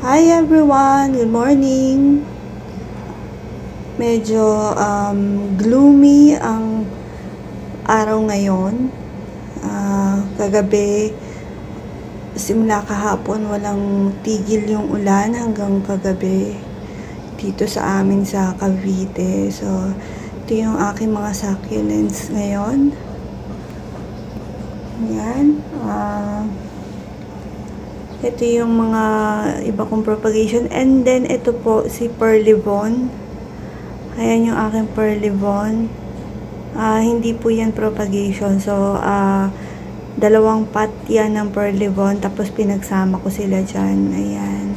Hi everyone! Good morning! Medyo gloomy ang araw ngayon. Kagabi, simula kahapon, walang tigil yung ulan hanggang kagabi dito sa amin sa Cavite. So, ito yung aking mga succulents ngayon. Yan. Ito yung mga iba kong propagation. And then, ito po si Perlivon. Ayan yung aking Perlivon. Hindi po yan propagation. So, dalawang pot yan ng Perlivon. Tapos, pinagsama ko sila dyan. Ayan.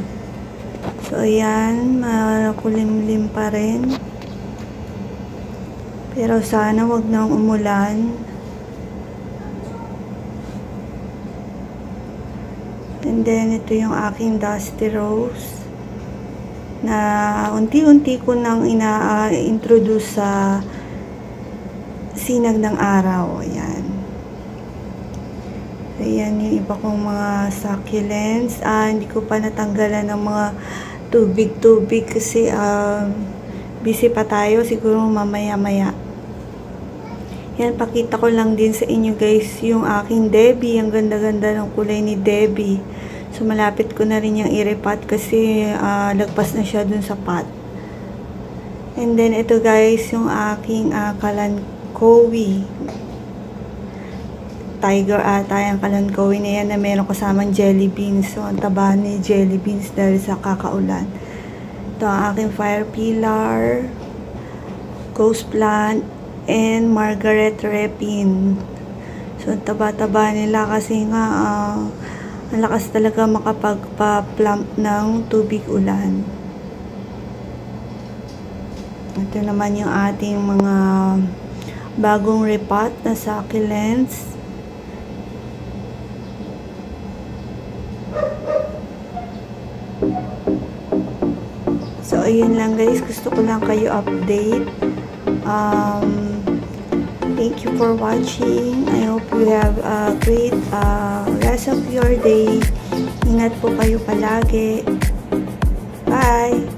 So, ayan. Makulimlim pa rin. Pero sana wag nang umulan. And then, ito yung aking Dusty Rose na unti-unti ko nang ina-introduce sa sinag ng araw. Ayan. Ayan yung iba kong mga succulents. Hindi ko pa natanggalan ng mga tubig-tubig kasi busy pa tayo. Siguro mamaya-maya. Yan, pakita ko lang din sa inyo guys yung aking Debbie. Ang ganda-ganda ng kulay ni Debbie. So, malapit ko na rin yung i-repot kasi lagpas na siya dun sa pot. And then, ito guys, yung aking Kalanchoe. Tiger ata yung Kalanchoe na yan na meron kasamang jelly beans. So, ang taba ni jelly beans dahil sa kakaulan. Ito ang aking Fire Pillar, Ghost Plant, and Margaret Repin. So, taba-taba nila kasi nga ang lakas talaga makapagpa-plump ng tubig ulan. Ito naman yung ating mga bagong repot na succulents. So, ayun lang guys. Gusto ko lang kayo update. Thank you for watching. I hope you have a great rest of your day. Ingat po kayo palagi. Bye!